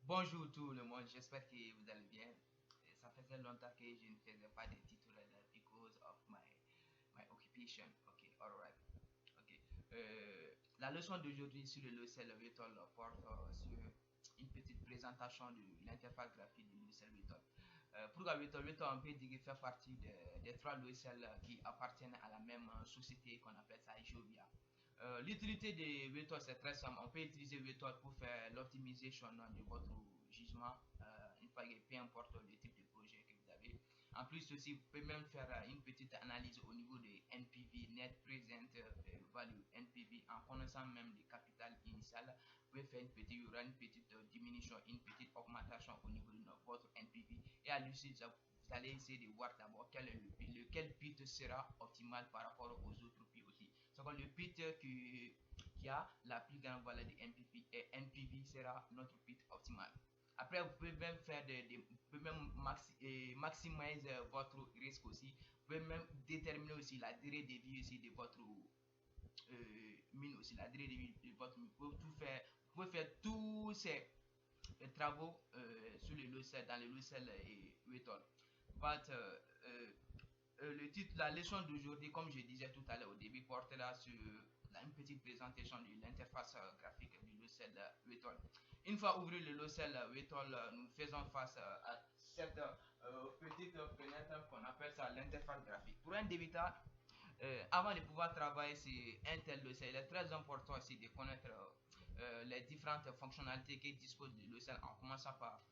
Bonjour tout le monde, j'espère que vous allez bien. Ça faisait longtemps que je ne faisais pas de tutoriel because of my occupation. Ok, alright. Ok. La leçon d'aujourd'hui sur le logiciel Virtual porte sur une petite présentation de l'interface graphique du logiciel Virtual. Pourquoi Virtual, on peut dire qu'il fait partie des trois logiciels qui appartiennent à la même société qu'on appelle ça Geovia. L'utilité de Virtual, c'est très simple. On peut utiliser Virtual pour faire l'optimisation de votre jugement, une fois que peu importe le type de projet que vous avez. En plus aussi, vous pouvez même faire une petite analyse au niveau de NPV, Net Present Value, NPV, en connaissant même le capital initial. Vous pouvez faire il y aura une petite diminution, une petite augmentation au niveau de votre NPV. Et à l'issue, vous allez essayer de voir d'abord lequel bit sera optimal par rapport aux autres bits aussi. Donc le bit qui a la plus grande valeur de NPV, et NPV sera notre bit optimal. Après, vous pouvez même faire vous pouvez même maximiser votre risque aussi. Vous pouvez même déterminer aussi la durée de vie aussi de votre mine aussi, la durée de vie de votre mine. Vous pouvez faire tous ces travaux sur le logiciel, dans le logiciel Virtual. But, le titre, la leçon d'aujourd'hui, comme je disais tout à l'heure au début, portera sur une petite présentation de l'interface graphique du logiciel Virtual. Une fois ouvert le logiciel Virtual, nous faisons face à cette petite fenêtre qu'on appelle ça l'interface graphique. Pour un débutant, avant de pouvoir travailler sur un tel logiciel, il est très important aussi de connaître les différentes fonctionnalités qui disposent du logiciel en commençant par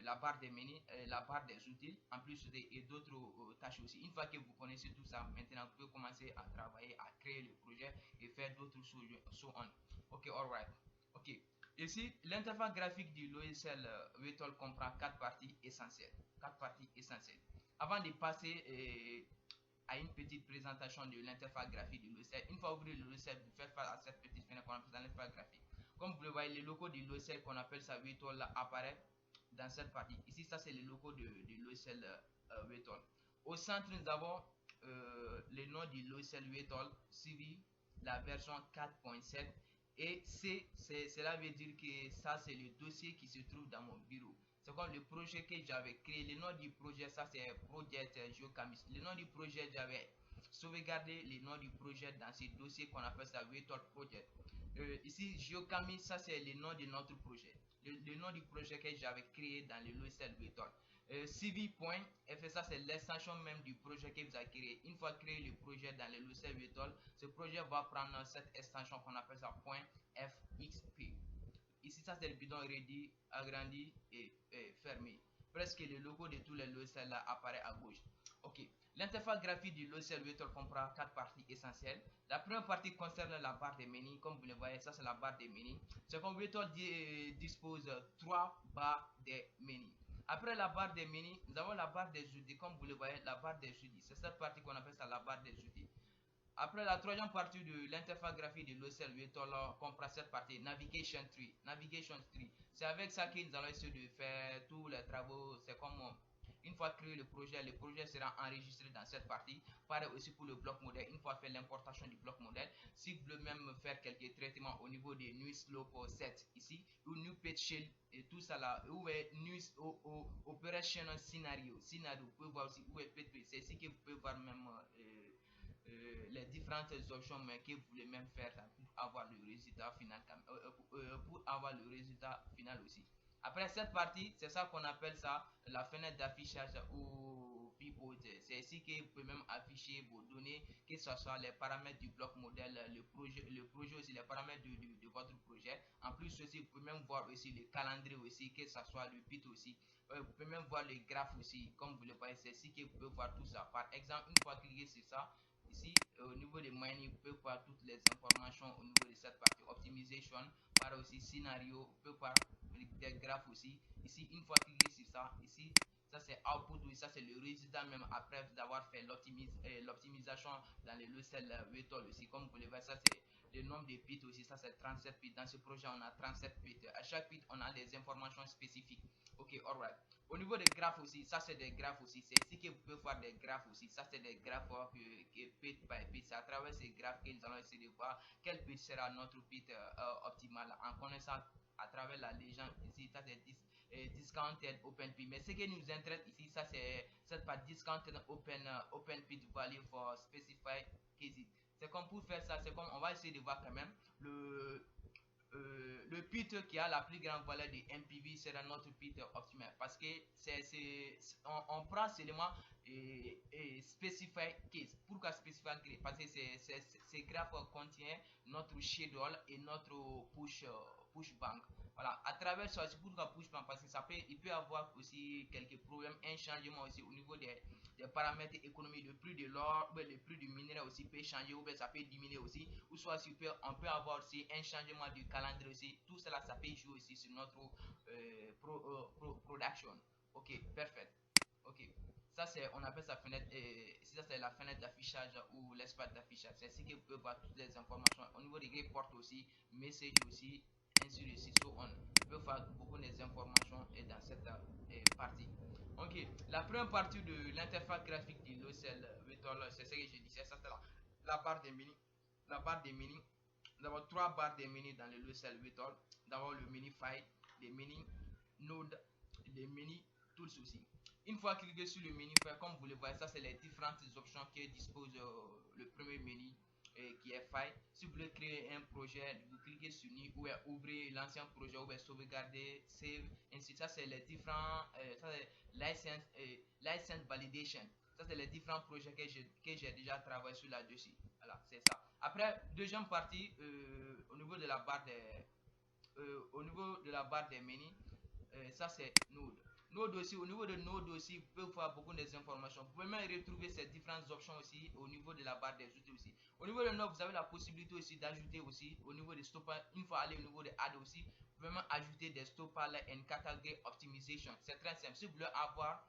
la barre des menus, la barre des outils, en plus et d'autres tâches aussi. Une fois que vous connaissez tout ça, maintenant vous pouvez commencer à travailler, à créer le projet et faire d'autres choses. So on. Ok, alright. Ok. Ici, l'interface graphique du logiciel Virtual comprend quatre parties essentielles. Quatre parties essentielles. Avant de passer à une petite présentation de l'interface graphique du logiciel. Une fois ouvert le logiciel, vous faites face à cette petite fenêtre qu'on appelle l'interface graphique. Comme vous le voyez, le logo du logiciel qu'on appelle ça Virtual apparaît dans cette partie. Ici, ça c'est le logo du logiciel Virtual. Au centre, nous avons le nom du logiciel Virtual suivi la version 4.7 et cela veut dire que ça c'est le dossier qui se trouve dans mon bureau. C'est comme le projet que j'avais créé. Le nom du projet, ça c'est Project Geocamis. Le nom du projet, j'avais sauvegardé le nom du projet dans ce dossier qu'on appelle ça Virtual Project. Ici, Geocamis, ça c'est le nom de notre projet. Le nom du projet que j'avais créé dans le logiciel Virtual. CV.f, ça c'est l'extension même du projet que vous avez créé. Une fois créé le projet dans le logiciel Virtual, ce projet va prendre cette extension qu'on appelle ça .fxp. Ici, ça c'est le bidon réduit, agrandi et fermé. Presque le logo de tous les logiciels là apparaît à gauche. Ok. L'interface graphique du logiciel Virtual comprend quatre parties essentielles. La première partie concerne la barre des menus. Comme vous le voyez, ça c'est la barre des menus. C'est comme Virtual dispose trois barres des menus. Après la barre des menus, nous avons la barre des outils. Comme vous le voyez, la barre des outils. C'est cette partie qu'on appelle ça la barre des outils. Après la troisième partie de l'interface graphique de l'OCL Virtual comprend cette partie Navigation Tree. Navigation Tree. C'est avec ça que nous allons essayer de faire tous les travaux. C'est comme une fois créé le projet sera enregistré dans cette partie. Pareil aussi pour le bloc modèle. Une fois fait l'importation du bloc modèle, si vous voulez même faire quelques traitements au niveau des New Slope set ici, ou New Page Shell et tout ça là, où est New Operational Scenario. Scenario, vous pouvez voir aussi où est P3. C'est ici que vous pouvez voir même les différentes options mais que vous voulez même faire pour avoir le résultat final pour avoir le résultat final aussi. Après cette partie, c'est ça qu'on appelle ça la fenêtre d'affichage ou pivot. C'est ici que vous pouvez même afficher vos données, que ce soit les paramètres du bloc modèle, le projet aussi, les paramètres de votre projet. En plus aussi, vous pouvez même voir aussi le calendrier aussi, que ce soit le bit aussi. Vous pouvez même voir le graphe aussi, comme vous le voyez, c'est ici que vous pouvez voir tout ça. Par exemple, une fois cliqué sur ça, ici au niveau des mining, vous pouvez voir toutes les informations au niveau de cette partie optimisation, par aussi scénario, vous pouvez voir des graphes aussi. Ici, une fois cliqué sur ça, ici, ça c'est output, oui, ça c'est le résultat même après avoir fait l'optimisation dans le logiciel Virtual aussi. Comme vous le voyez, ça c'est le nombre de bits aussi, ça c'est 37 bits. Dans ce projet, on a 37 bits. À chaque bit, on a des informations spécifiques. Ok, alright. Au niveau des graphes aussi, ça c'est des graphes aussi. C'est ici que vous pouvez voir des graphes aussi. Ça c'est des graphes que bit by bit. à travers ces graphes que nous allons essayer de voir quel bit sera notre bit optimal en connaissant à travers la légende ici, ça c'est discounted open pit. Mais ce qui nous intéresse ici, ça c'est cette part discounted open pit value for specified cases. C'est comme pour faire ça, c'est comme on va essayer de voir quand même le pit qui a la plus grande valeur de MPV sera notre pit optimal parce que on prend seulement specify case. Pourquoi specify case? Parce que ces graphes contient notre schedule et notre push bank. Voilà, à travers ça, c'est pourquoi push bank parce que il peut avoir aussi quelques problèmes, un changement aussi au niveau des paramètres économiques, le prix de l'or, le prix du minerai aussi peut changer ou bien ça peut diminuer aussi, ou soit on peut avoir aussi un changement du calendrier aussi, tout cela ça peut jouer aussi sur notre production. Ok, parfait. Ok, ça c'est, on appelle ça fenêtre, ça c'est la fenêtre d'affichage ou l'espace d'affichage. C'est ici que vous pouvez voir toutes les informations au niveau des reports aussi, message aussi, ainsi de suite. So on peut voir beaucoup des informations dans cette partie. Ok, la première partie de l'interface graphique du logiciel Virtual, c'est ce que je disais, ça c'est la barre des menus. La barre des menus, nous avons trois barres des menus dans le logiciel Virtual. D'abord le menu File, les menus Node, les menus Tools aussi. Une fois cliqué sur le menu File, comme vous le voyez, ça c'est les différentes options qui dispose le premier menu qui est File. Si vous voulez créer un projet, vous cliquez sur New ou ouvrir l'ancien projet ou sauvegarder, save, ainsi de suite. Ça c'est les différents, license validation. Ça, c'est les différents projets que j'ai déjà travaillé sur là-dessus. Voilà, c'est ça. Après, deuxième partie, au niveau de la barre des menus, ça c'est Node. Node aussi, au niveau de Node aussi, vous pouvez voir beaucoup des informations. Vous pouvez même retrouver ces différentes options aussi au niveau de la barre des outils aussi. Au niveau de Node, vous avez la possibilité aussi d'ajouter aussi au niveau des stoppers. Une fois aller au niveau de Add aussi, vous pouvez même ajouter des stoppers and category optimization. C'est très simple. Si vous voulez avoir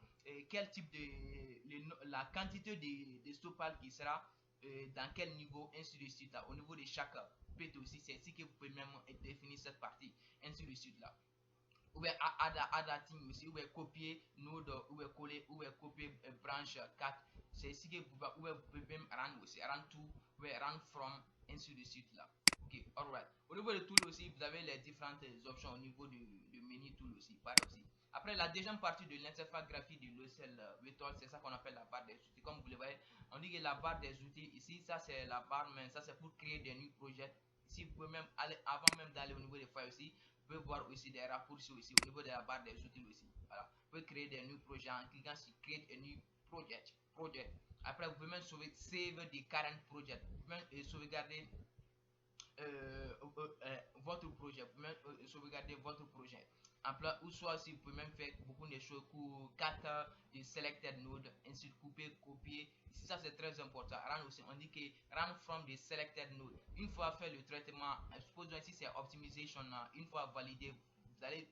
quel type la quantité de stoppers qui sera dans quel niveau, ainsi de suite là, au niveau de chaque pet aussi, c'est ici que vous pouvez même définir cette partie, ainsi de suite là. Ou bien add thing aussi, ou bien copier node, ou bien coller, ou bien copier branche 4. C'est ici que vous pouvez même run aussi, run to, ou bien run from, ainsi de suite là. Ok, alright. Au niveau de tool aussi, vous avez les différentes options au niveau du menu tool aussi, pareil aussi. Après, la deuxième partie de l'interface graphique du logiciel virtual, c'est ça qu'on appelle la barre des outils. Comme vous le voyez, on dit que la barre des outils, ici, ça c'est la barre, mais ça c'est pour créer des nouveaux projets. Ici, vous pouvez même aller, avant même d'aller au niveau des feuilles aussi, vous pouvez voir aussi des raccourcis aussi au niveau de la barre des outils aussi. Voilà, vous pouvez créer des nouveaux projets en cliquant sur Create a new project. Après, vous pouvez même save the current project. Vous pouvez même sauvegarder votre projet, vous pouvez même sauvegarder votre projet. Ou soit si vous pouvez même faire beaucoup de choses pour 4 de selected node, ainsi de couper, copier. Ici, ça c'est très important. Run aussi, on dit que run from the selected node. Une fois fait le traitement, supposons ici c'est optimisation, une fois validé, vous allez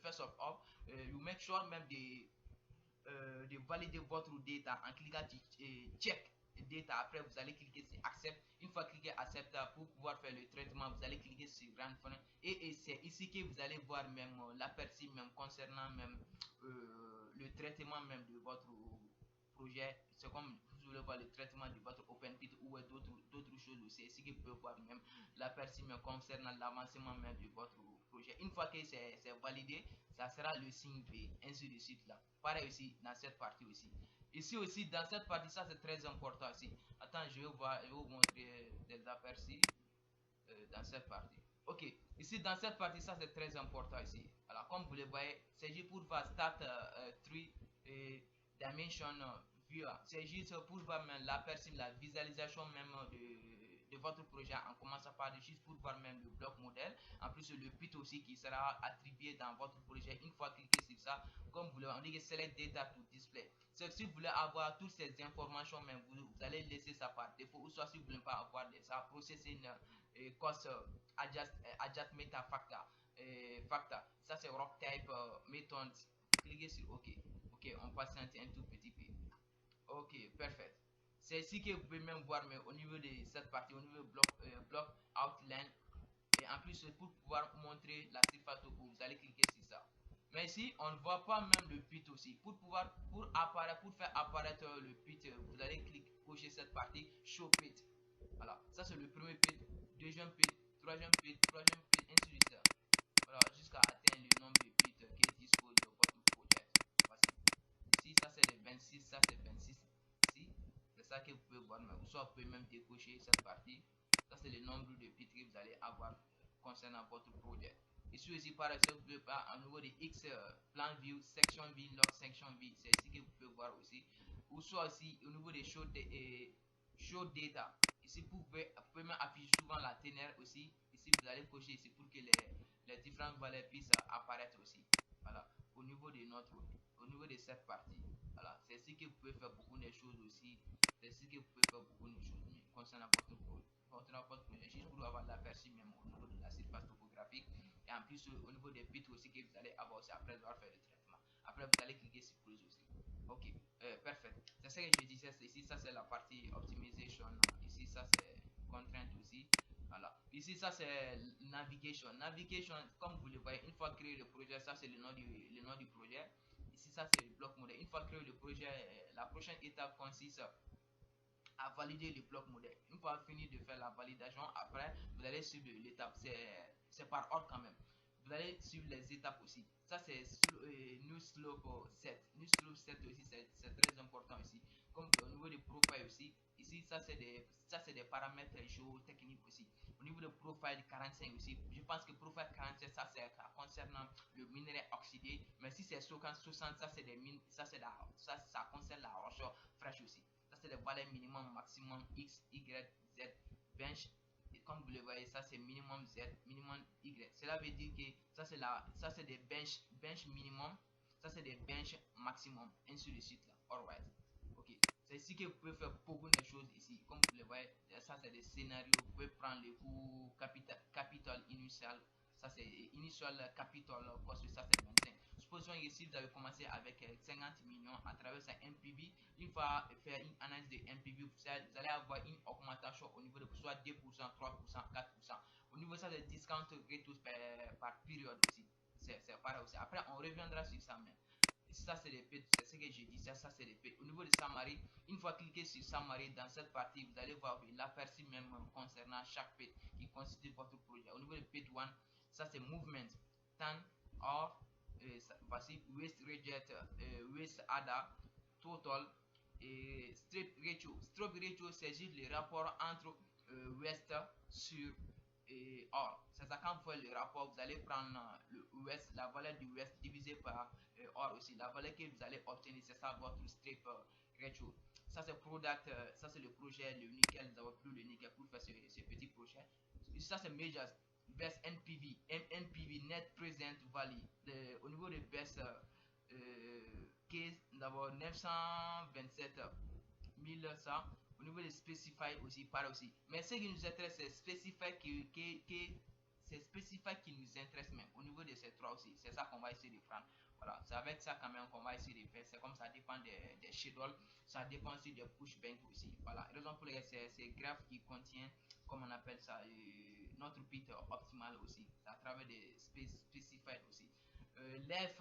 first of all, you make sure même de valider votre data en cliquant sur check data. Après, vous allez cliquer sur accept. Une fois cliqué accept pour pouvoir faire le traitement, vous allez cliquer sur run fun. Et c'est ici que vous allez voir même l'aperçu même concernant même le traitement même de votre projet. C'est comme vous voulez voir le traitement de votre open pit ou d'autres choses aussi. Ici que vous pouvez voir même l'aperçu même concernant l'avancement même de votre projet. Une fois que c'est validé, ça sera le signe B, ainsi de suite là. Pareil aussi dans cette partie aussi. Ici aussi, dans cette partie, ça c'est très important aussi. Attends, je vais vous montrer des aperçus dans cette partie. Ok, ici dans cette partie, ça c'est très important ici. Alors, comme vous le voyez, c'est juste pour voir Start 3 Dimension View. C'est juste pour voir même l'aperçu, la visualisation même de votre projet en commençant par juste pour voir même le bloc modèle. En plus, le pit aussi qui sera attribué dans votre projet. Une fois cliqué sur ça, comme vous voulez, on dit que Select Data to Display. C'est si vous voulez avoir toutes ces informations, mais vous allez laisser ça par défaut. Ou soit si vous ne voulez pas avoir ça, processing cost adjust meta factor. Ça c'est rock type method. Vous cliquez sur OK. OK, on patiente un tout petit peu. OK, parfait. C'est ici que vous pouvez même voir, mais au niveau de cette partie, au niveau bloc outline. Et en plus, pour pouvoir montrer la surface topo, vous allez cliquer sur ça. Mais ici, on ne voit pas même le pit aussi. Pour faire apparaître le pit, vous allez cocher cette partie Show Pit. Voilà, ça c'est le premier pit, deuxième pit, troisième pit, ainsi de suite. Voilà, jusqu'à atteindre le nombre de pits qui dispose de votre projet. Voici. Ici, ça c'est le 26, ça c'est 26. Ici, c'est ça que vous pouvez voir. Mais soit vous pouvez même décocher cette partie. Ça c'est le nombre de pits que vous allez avoir concernant votre projet. Ici aussi, par exemple, vous pouvez voir au niveau de X, plan view, section view, log section view. C'est ici que vous pouvez voir aussi. Ou soit aussi au niveau des show data. Ici, vous pouvez même afficher souvent la teneur aussi. Ici, vous allez cocher ici pour que les différentes valeurs puissent apparaître aussi. Voilà, au niveau de cette partie. Voilà, c'est ici que vous pouvez faire beaucoup de choses aussi. C'est ici que vous pouvez faire beaucoup de choses concernant votre projet. Juste pour avoir l'aperçu même au niveau de la surface topographique. Et en plus, au niveau des bits aussi que vous allez avoir aussi après avoir fait le traitement. Après, vous allez cliquer sur plus aussi. Ok, parfait. C'est ce que je disais ici. Ça, c'est la partie optimisation. Ici, ça, c'est contrainte aussi. Voilà. Ici, ça, c'est navigation. Navigation, comme vous le voyez, une fois créé le projet, ça, c'est le nom du projet. Ici, ça, c'est le bloc modèle. Une fois créé le projet, la prochaine étape consiste à valider le bloc modèle. Une fois fini de faire la validation, après, vous allez suivre l'étape. C'est par ordre quand même. Vous allez suivre les étapes aussi. Ça, c'est New Slope 7. New Slope 7 aussi, c'est très important ici. Comme au niveau des profiles aussi. Ici, ça, c'est des paramètres géotechniques aussi. Au niveau de profile 45 aussi, je pense que profile 47, ça, c'est concernant le minerai oxydé. Mais si c'est 60, ça, c'est des mines, ça concerne la roche fraîche aussi. Ça, c'est les valeurs minimum, maximum X, Y, Z, bench. Et comme vous le voyez, ça c'est minimum Z, minimum Y. Cela veut dire que ça c'est des bench minimum, ça c'est des bench maximum, ainsi de suite là. Alright. Ok. C'est ici que vous pouvez faire beaucoup de choses ici. Comme vous le voyez, ça c'est des scénarios. Vous pouvez prendre le coût capital initial. Ça c'est initial capital cost, ça c'est 25. Supposons ici vous avez commencé avec 50 millions à travers un MPV. Une fois faire une analyse de MPV, vous allez avoir une augmentation au niveau de soit 2%, 3%, 4%. Au niveau de ça, c'est discount rate par période aussi. C'est pareil aussi. Après, on reviendra sur ça. Mais ça, c'est les pets. C'est ce que j'ai dit. Ça c'est les pets. Au niveau de Summary, une fois cliqué sur Summary, dans cette partie, vous allez voir l'aperçu même concernant chaque pet qui constitue votre projet. Au niveau de pet 1, ça c'est Movement, Tan, Or, voici Waste Reject, Waste ADA, Total et Strip Ratio. Strip Ratio, c'est juste le rapport entre Waste sur or. C'est ça, quand vous faites le rapport, vous allez prendre le US, la valeur du US divisé par or aussi. La valeur que vous allez obtenir, c'est ça votre strip ratio. Ça c'est product, ça c'est le projet, le nickel, nous avons pris le nickel pour faire ce petit projet. Ça c'est majors, best NPV, NPV, net present value. Au niveau de best case, nous avons 927 1100. Au niveau des specify aussi, pareil aussi. Mais ce qui nous intéresse, c'est specify c'est specify qui nous intéresse même. Au niveau de ces trois aussi, c'est ça qu'on va essayer de prendre. Voilà, c'est avec ça quand même qu'on va essayer de faire. C'est comme ça dépend des schedules, ça dépend aussi des pushbank aussi. Voilà, raison pour laquelle c'est graphe qui contient, comme on appelle ça, notre bit optimal aussi, à travers des specified aussi. L'EF,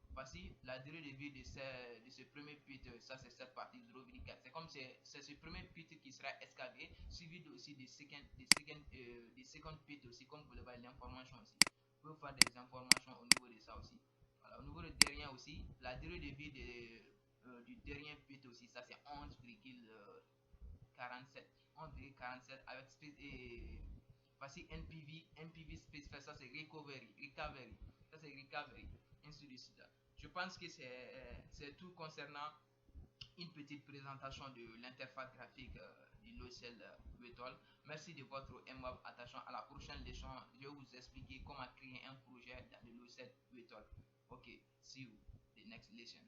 voici la durée de vie de ce premier pit, ça c'est cette partie 0,4. C'est comme c'est ce premier pit qui sera escalavé, suivi aussi des second pit aussi, comme vous le voyez l'information aussi. Vous pouvez faire des informations au niveau de ça aussi. Voilà, au niveau du dernier aussi, la durée de vie du dernier pit aussi, ça c'est 11,47. 11,47 avec voici NPV space, ça c'est recovery, ça c'est recovery, ainsi de suite. Je pense que c'est tout concernant une petite présentation de l'interface graphique du logiciel Virtual. Merci de votre aimable attention. À la prochaine leçon, je vais vous expliquer comment créer un projet dans le logiciel Virtual. Ok, see you the next lesson.